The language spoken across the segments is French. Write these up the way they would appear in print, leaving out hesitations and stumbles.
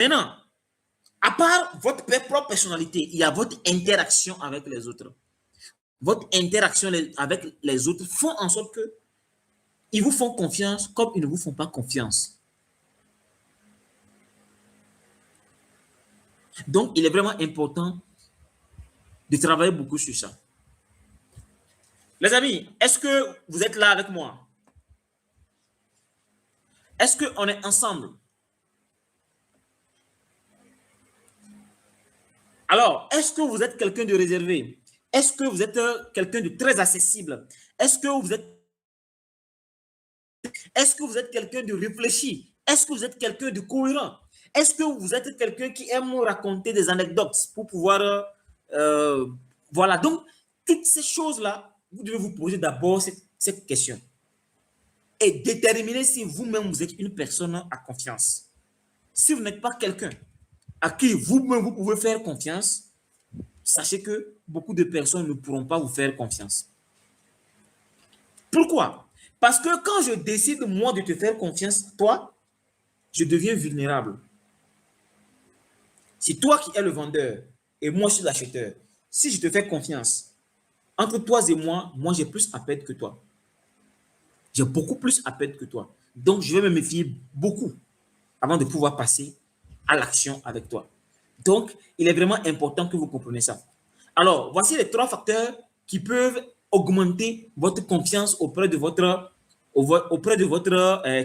Maintenant, à part votre propre personnalité, il y a votre interaction avec les autres. Votre interaction avec les autres font en sorte que ils vous font confiance comme ils ne vous font pas confiance. Donc, il est vraiment important de travailler beaucoup sur ça. Les amis, est-ce que vous êtes là avec moi? Est-ce qu'on est ensemble? Alors, est-ce que vous êtes quelqu'un de réservé? Est-ce que vous êtes quelqu'un de très accessible? Est-ce que vous êtes quelqu'un de réfléchi? Est-ce que vous êtes quelqu'un de cohérent? Est-ce que vous êtes quelqu'un qui aime raconter des anecdotes pour pouvoir... voilà, donc, toutes ces choses-là, vous devez vous poser d'abord cette question et déterminer si vous-même vous êtes une personne à confiance. Si vous n'êtes pas quelqu'un à qui vous-même vous pouvez faire confiance, sachez que beaucoup de personnes ne pourront pas vous faire confiance. Pourquoi? Parce que quand je décide, moi, de te faire confiance, toi, je deviens vulnérable. Si toi qui es le vendeur et moi, je suis l'acheteur, si je te fais confiance, entre toi et moi, j'ai plus à perdre que toi. J'ai beaucoup plus à perdre que toi. Donc, je vais me méfier beaucoup avant de pouvoir passer à l'action avec toi. Donc, il est vraiment important que vous compreniez ça. Alors, voici les 3 facteurs qui peuvent augmenter votre confiance auprès de votre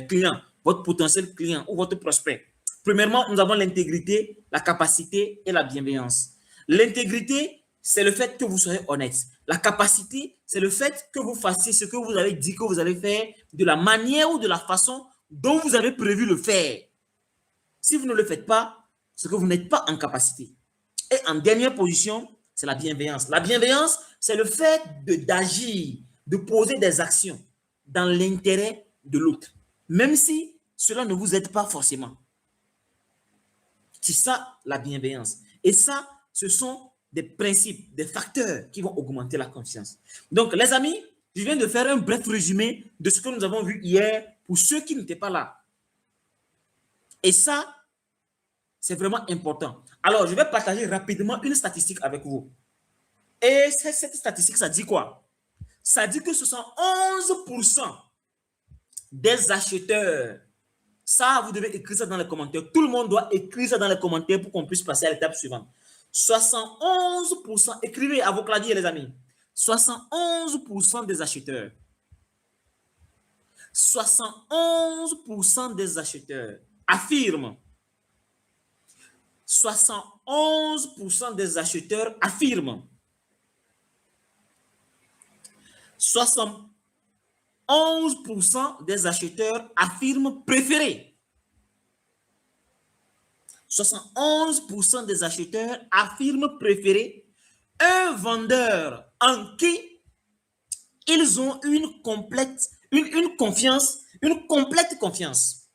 client, votre potentiel client ou votre prospect. Premièrement, nous avons l'intégrité, la capacité et la bienveillance. L'intégrité, c'est le fait que vous soyez honnête. La capacité, c'est le fait que vous fassiez ce que vous avez dit que vous allez faire de la manière ou de la façon dont vous avez prévu le faire. Si vous ne le faites pas, c'est que vous n'êtes pas en capacité. Et en dernière position, c'est la bienveillance. La bienveillance, c'est le fait d'agir, de poser des actions dans l'intérêt de l'autre, même si cela ne vous aide pas forcément. C'est ça la bienveillance. Et ça, ce sont des principes, des facteurs qui vont augmenter la confiance. Donc, les amis, je viens de faire un bref résumé de ce que nous avons vu hier pour ceux qui n'étaient pas là. Et ça, c'est vraiment important. Alors, je vais partager rapidement une statistique avec vous. Et cette statistique, ça dit quoi? Ça dit que ce sont 11% des acheteurs. Ça, vous devez écrire ça dans les commentaires. Tout le monde doit écrire ça dans les commentaires pour qu'on puisse passer à l'étape suivante. 71%, écrivez à vos claviers, les amis. 71% des acheteurs. 71% des acheteurs affirment. 71% des acheteurs affirment. 71% des acheteurs affirment préférer. 71% des acheteurs affirment préférer un vendeur en qui ils ont une complète confiance.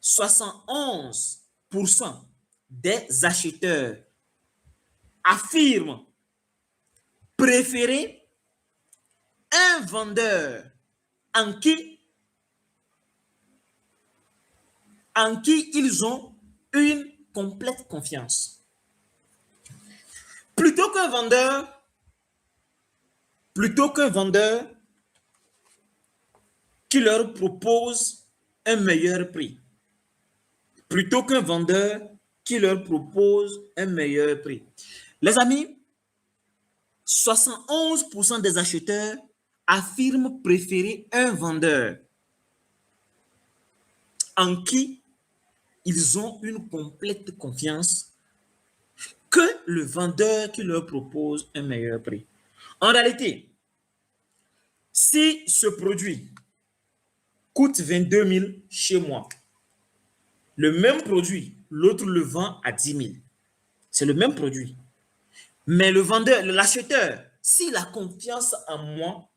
71% des acheteurs affirment préférer un vendeur en qui ils ont une complète confiance. Plutôt qu'un vendeur qui leur propose un meilleur prix. Plutôt qu'un vendeur qui leur propose un meilleur prix. Les amis, 71% des acheteurs affirment préférer un vendeur en qui ils ont une complète confiance que le vendeur qui leur propose un meilleur prix. En réalité, si ce produit coûte 22 000 chez moi, le même produit, l'autre le vend à 10 000. C'est le même produit. Mais le vendeur, l'acheteur, s'il a confiance en moi,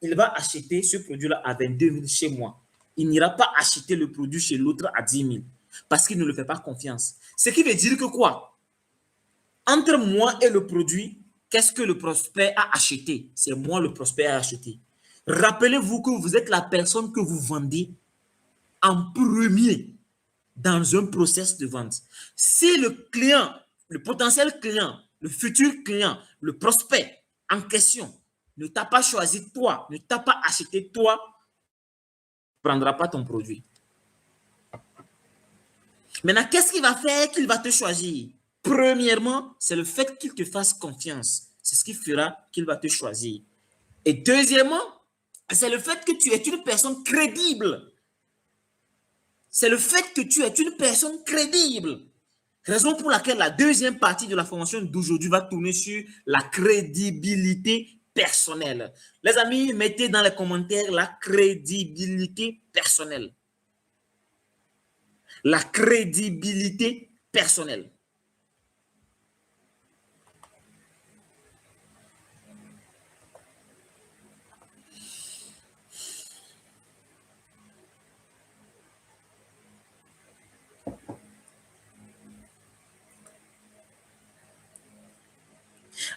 il va acheter ce produit-là à 22 000 chez moi. Il n'ira pas acheter le produit chez l'autre à 10 000 parce qu'il ne le fait pas confiance. Ce qui veut dire que quoi? Entre moi et le produit, qu'est-ce que le prospect a acheté? C'est moi le prospect a acheté. Rappelez-vous que vous êtes la personne que vous vendez en premier. dans un process de vente. Si le client, le potentiel client, le futur client, le prospect en question ne t'a pas choisi toi, ne t'a pas acheté toi, il ne prendra pas ton produit. Maintenant, qu'est-ce qu'il va faire qu'il va te choisir? Premièrement, c'est le fait qu'il te fasse confiance. C'est ce qui fera qu'il va te choisir. Et deuxièmement, c'est le fait que tu es une personne crédible. C'est le fait que tu es une personne crédible. Raison pour laquelle la deuxième partie de la formation d'aujourd'hui va tourner sur la crédibilité personnelle. Les amis, mettez dans les commentaires la crédibilité personnelle. La crédibilité personnelle.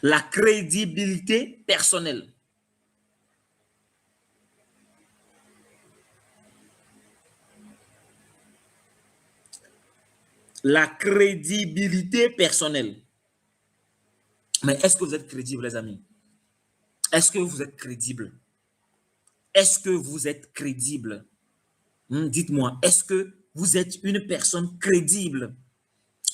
La crédibilité personnelle. La crédibilité personnelle. Mais est-ce que vous êtes crédible, les amis? Est-ce que vous êtes crédible? Est-ce que vous êtes crédible? Dites-moi, est-ce que vous êtes une personne crédible?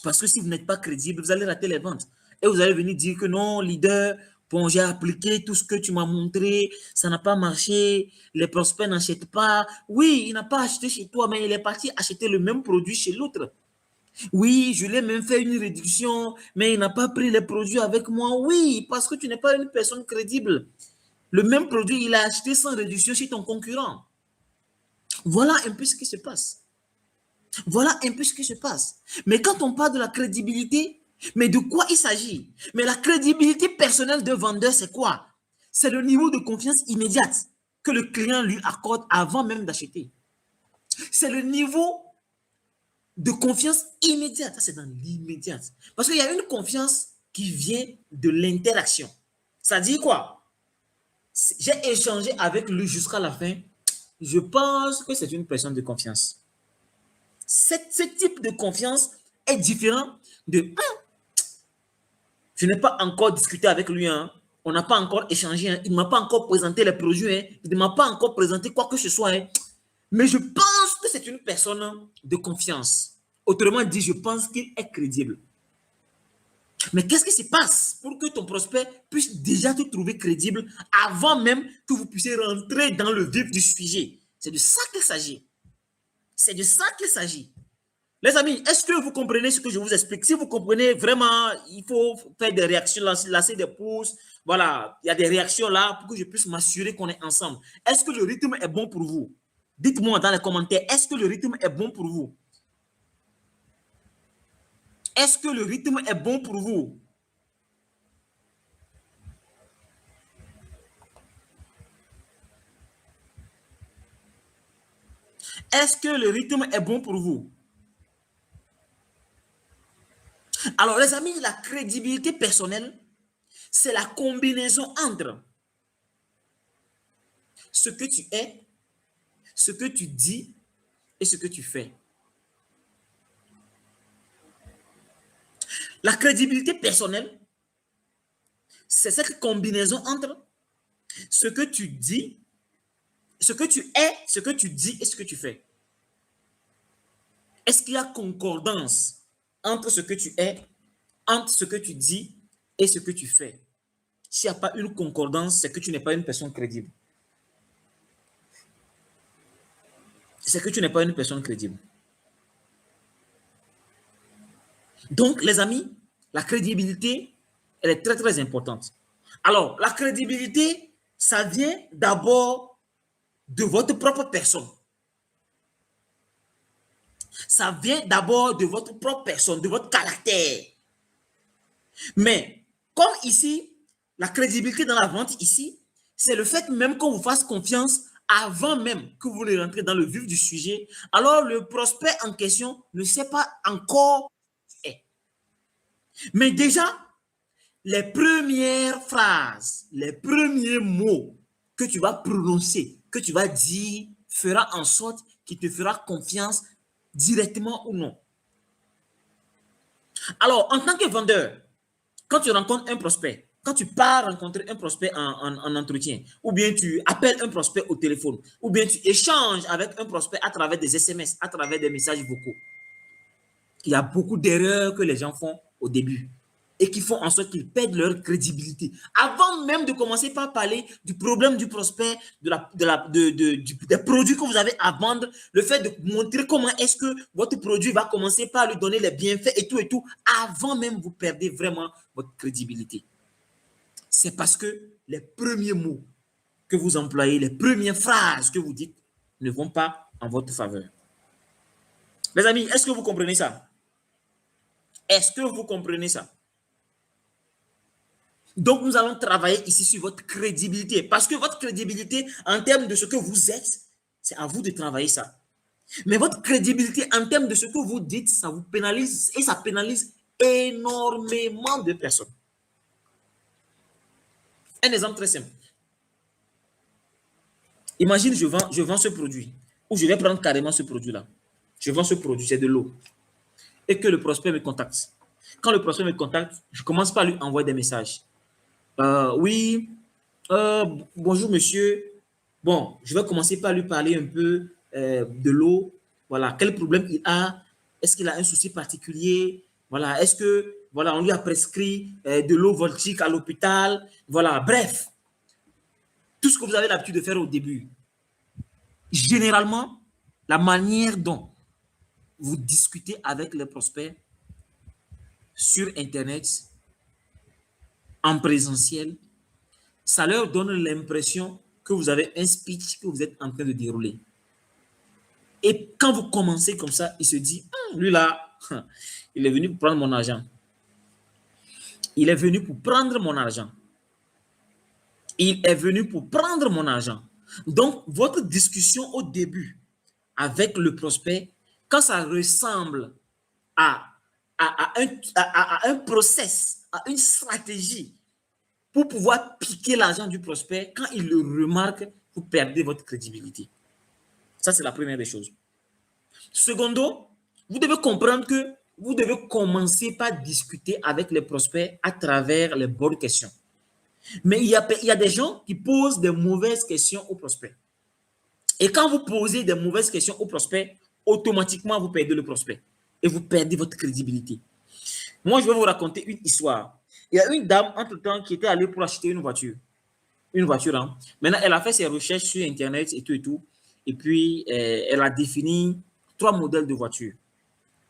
Parce que si vous n'êtes pas crédible, vous allez rater les ventes. Et vous allez venir dire que non, leader, bon, j'ai appliqué tout ce que tu m'as montré, ça n'a pas marché, les prospects n'achètent pas. Oui, il n'a pas acheté chez toi, mais il est parti acheter le même produit chez l'autre. Oui, je l'ai même fait une réduction, mais il n'a pas pris les produits avec moi. Oui, parce que tu n'es pas une personne crédible. Le même produit, il a acheté sans réduction chez ton concurrent. Voilà un peu ce qui se passe. Voilà un peu ce qui se passe. Mais quand on parle de la crédibilité, mais de quoi il s'agit? Mais la crédibilité personnelle d'un vendeur, c'est quoi? C'est le niveau de confiance immédiate que le client lui accorde avant même d'acheter. C'est le niveau de confiance immédiate. Ça, c'est dans l'immédiat. Parce qu'il y a une confiance qui vient de l'interaction. Ça dit quoi? J'ai échangé avec lui jusqu'à la fin. Je pense que c'est une personne de confiance. Ce type de confiance est différent de je n'ai pas encore discuté avec lui, hein. On n'a pas encore échangé, hein. Il ne m'a pas encore présenté les produits, hein. Il ne m'a pas encore présenté quoi que ce soit, hein. Mais je pense que c'est une personne de confiance. Autrement dit, je pense qu'il est crédible. Mais qu'est-ce qui se passe pour que ton prospect puisse déjà te trouver crédible avant même que vous puissiez rentrer dans le vif du sujet? C'est de ça qu'il s'agit. C'est de ça qu'il s'agit. Les amis, est-ce que vous comprenez ce que je vous explique? Si vous comprenez vraiment, il faut faire des réactions, lancer des pouces. Voilà, il y a des réactions là pour que je puisse m'assurer qu'on est ensemble. Est-ce que le rythme est bon pour vous? Dites-moi dans les commentaires, est-ce que le rythme est bon pour vous? Est-ce que le rythme est bon pour vous? Est-ce que le rythme est bon pour vous? Alors, les amis, la crédibilité personnelle, c'est la combinaison entre ce que tu es, ce que tu dis et ce que tu fais. La crédibilité personnelle, c'est cette combinaison entre ce que tu dis, ce que tu es, ce que tu dis et ce que tu fais. Est-ce qu'il y a concordance entre ce que tu es, entre ce que tu dis et ce que tu fais? S'il n'y a pas une concordance, c'est que tu n'es pas une personne crédible. C'est que tu n'es pas une personne crédible. Donc, les amis, la crédibilité, elle est très, très importante. Alors, la crédibilité, ça vient d'abord de votre propre personne. Ça vient d'abord de votre propre personne, de votre caractère. Mais, comme ici, la crédibilité dans la vente, ici, c'est le fait même qu'on vous fasse confiance avant même que vous ne rentrez dans le vif du sujet. Alors, le prospect en question ne sait pas encore qui tu es. Mais déjà, les premières phrases, les premiers mots que tu vas prononcer, que tu vas dire, fera en sorte qu'il te fera confiance directement ou non. Alors, en tant que vendeur, quand tu rencontres un prospect, quand tu pars rencontrer un prospect en entretien, ou bien tu appelles un prospect au téléphone, ou bien tu échanges avec un prospect à travers des SMS, à travers des messages vocaux, il y a beaucoup d'erreurs que les gens font au début et qui font en sorte qu'ils perdent leur crédibilité. Avant même de commencer par parler du problème du prospect, des produits que vous avez à vendre, le fait de montrer comment est-ce que votre produit va commencer par lui donner les bienfaits et tout, avant même vous perdez vraiment votre crédibilité. C'est parce que les premiers mots que vous employez, les premières phrases que vous dites ne vont pas en votre faveur. Les amis, est-ce que vous comprenez ça? Est-ce que vous comprenez ça? Donc, nous allons travailler ici sur votre crédibilité. Parce que votre crédibilité, en termes de ce que vous êtes, c'est à vous de travailler ça. Mais votre crédibilité, en termes de ce que vous dites, ça vous pénalise et ça pénalise énormément de personnes. Un exemple très simple. Imagine, je vends ce produit, ou je vais prendre carrément ce produit-là. Je vends ce produit, c'est de l'eau. Et que le prospect me contacte. Quand le prospect me contacte, je commence par lui envoyer des messages. Oui, bonjour monsieur. Bon, je vais commencer par lui parler un peu de l'eau. Voilà, quel problème il a? Est-ce qu'il a un souci particulier? Voilà, est-ce que voilà, on lui a prescrit de l'eau voltique à l'hôpital? Voilà, bref, tout ce que vous avez l'habitude de faire au début. Généralement, la manière dont vous discutez avec les prospects sur Internet, en présentiel, ça leur donne l'impression que vous avez un speech que vous êtes en train de dérouler. Et quand vous commencez comme ça, il se dit, lui là, il est venu pour prendre mon argent. Il est venu pour prendre mon argent. Il est venu pour prendre mon argent. Donc, votre discussion au début avec le prospect, quand ça ressemble à un process, à une stratégie pour pouvoir piquer l'argent du prospect, quand il le remarque, vous perdez votre crédibilité. Ça, c'est la première des choses. Secondo, vous devez comprendre que vous devez commencer par discuter avec les prospects à travers les bonnes questions. Mais il y a des gens qui posent des mauvaises questions aux prospects. Et quand vous posez des mauvaises questions aux prospects, automatiquement, vous perdez le prospect et vous perdez votre crédibilité. Moi, je vais vous raconter une histoire. Il y a une dame, entre-temps, qui était allée pour acheter une voiture. Une voiture, hein. Maintenant, elle a fait ses recherches sur Internet et tout. Et puis, elle a défini 3 modèles de voitures.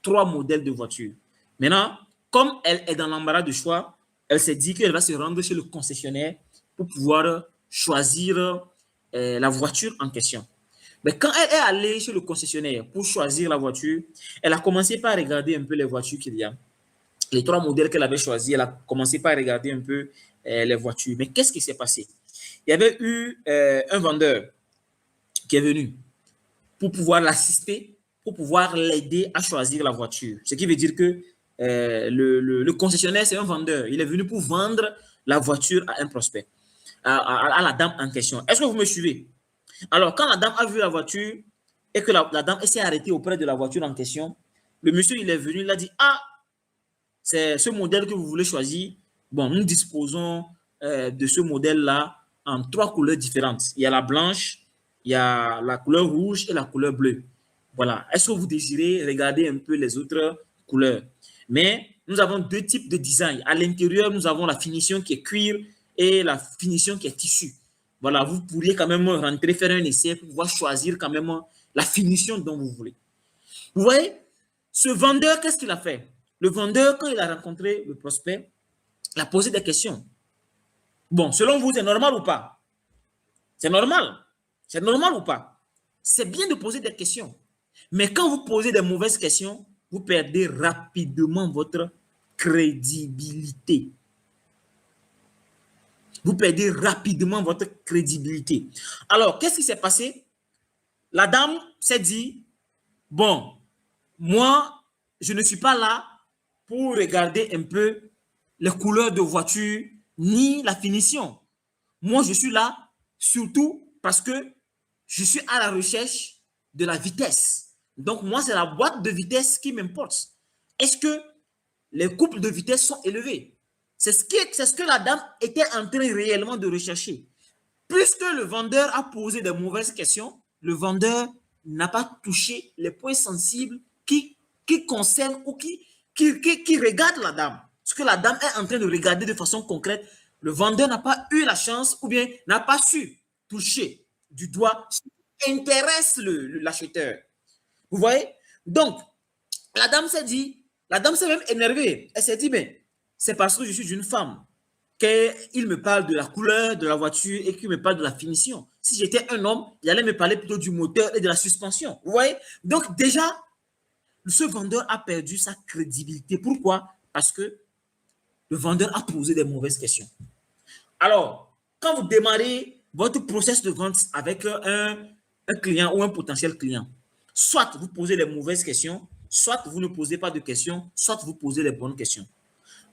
3 modèles de voitures. Maintenant, comme elle est dans l'embarras de choix, elle s'est dit qu'elle va se rendre chez le concessionnaire pour pouvoir choisir la voiture en question. Mais quand elle est allée chez le concessionnaire pour choisir la voiture, elle a commencé par regarder un peu les voitures qu'il y a. Les 3 modèles qu'elle avait choisis, elle a commencé par regarder un peu les voitures. Mais qu'est-ce qui s'est passé? Il y avait eu un vendeur qui est venu pour pouvoir l'assister, pour pouvoir l'aider à choisir la voiture. Ce qui veut dire que le concessionnaire, c'est un vendeur. Il est venu pour vendre la voiture à un prospect, à la dame en question. Est-ce que vous me suivez? Alors, quand la dame a vu la voiture et que la dame s'est arrêtée auprès de la voiture en question, le monsieur, il est venu, il a dit, ah, c'est ce modèle que vous voulez choisir. Bon, nous disposons de ce modèle-là en 3 couleurs différentes. Il y a la blanche, il y a la couleur rouge et la couleur bleue. Voilà. Est-ce que vous désirez regarder un peu les autres couleurs? Mais nous avons 2 types de design. À l'intérieur, nous avons la finition qui est cuir et la finition qui est tissu. Voilà, vous pourriez quand même rentrer, faire un essai pour pouvoir choisir quand même la finition dont vous voulez. Vous voyez, ce vendeur, qu'est-ce qu'il a fait? Le vendeur, quand il a rencontré le prospect, il a posé des questions. Bon, selon vous, c'est normal ou pas? C'est normal. C'est normal ou pas? C'est bien de poser des questions. Mais quand vous posez des mauvaises questions, vous perdez rapidement votre crédibilité. Vous perdez rapidement votre crédibilité. Alors, qu'est-ce qui s'est passé? La dame s'est dit, bon, moi, je ne suis pas là pour regarder un peu les couleurs de voiture ni la finition. Moi, je suis là surtout parce que je suis à la recherche de la vitesse. Donc, moi, c'est la boîte de vitesse qui m'importe. Est-ce que les couples de vitesse sont élevés? C'est ce que la dame était en train réellement de rechercher. Puisque le vendeur a posé de mauvaises questions, le vendeur n'a pas touché les points sensibles qui concernent ou qui regardent la dame. Ce que la dame est en train de regarder de façon concrète, le vendeur n'a pas eu la chance ou bien n'a pas su toucher du doigt ce qui intéresse l'acheteur. Vous voyez? Donc, la dame s'est même énervée. Elle s'est dit, mais c'est parce que je suis une femme qu'il me parle de la couleur de la voiture et qu'il me parle de la finition. Si j'étais un homme, il allait me parler plutôt du moteur et de la suspension. Vous voyez? Donc déjà, ce vendeur a perdu sa crédibilité. Pourquoi? Parce que le vendeur a posé des mauvaises questions. Alors, quand vous démarrez votre process de vente avec un client ou un potentiel client, soit vous posez les mauvaises questions, soit vous ne posez pas de questions, soit vous posez les bonnes questions.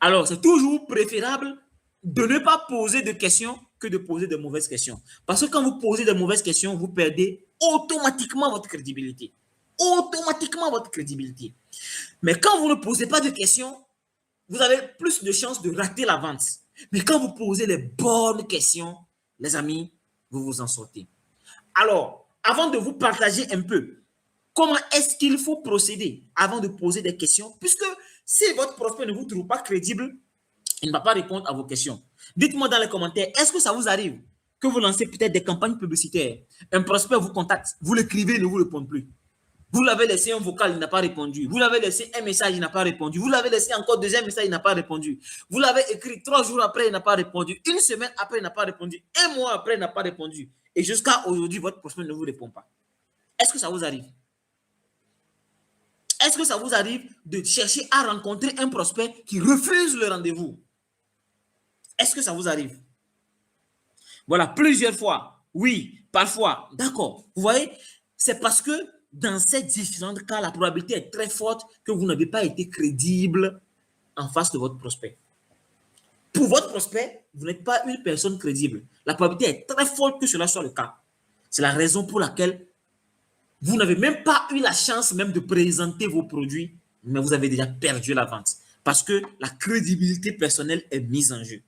Alors, c'est toujours préférable de ne pas poser de questions que de poser de mauvaises questions. Parce que quand vous posez de mauvaises questions, vous perdez automatiquement votre crédibilité. Automatiquement votre crédibilité. Mais quand vous ne posez pas de questions, vous avez plus de chances de rater la vente. Mais quand vous posez les bonnes questions, les amis, vous vous en sortez. Alors, avant de vous partager un peu comment est-ce qu'il faut procéder avant de poser des questions, puisque si votre prospect ne vous trouve pas crédible, il ne va pas répondre à vos questions. Dites-moi dans les commentaires, est-ce que ça vous arrive que vous lancez peut-être des campagnes publicitaires, un prospect vous contacte, vous l'écrivez, il ne vous répond plus. Vous l'avez laissé un vocal, il n'a pas répondu. Vous l'avez laissé un message, il n'a pas répondu. Vous l'avez laissé encore deuxième message, il n'a pas répondu. Vous l'avez écrit 3 jours après, il n'a pas répondu. Une semaine après, il n'a pas répondu. Un mois après, il n'a pas répondu. Et jusqu'à aujourd'hui, votre prospect ne vous répond pas. Est-ce que ça vous arrive? Est-ce que ça vous arrive de chercher à rencontrer un prospect qui refuse le rendez-vous? Est-ce que ça vous arrive? Voilà, plusieurs fois. Oui, parfois. D'accord. Vous voyez, c'est parce que dans ces différents cas, la probabilité est très forte que vous n'avez pas été crédible en face de votre prospect. Pour votre prospect, vous n'êtes pas une personne crédible. La probabilité est très forte que cela soit le cas. C'est la raison pour laquelle vous n'avez même pas eu la chance même de présenter vos produits, mais vous avez déjà perdu la vente parce que la crédibilité personnelle est mise en jeu.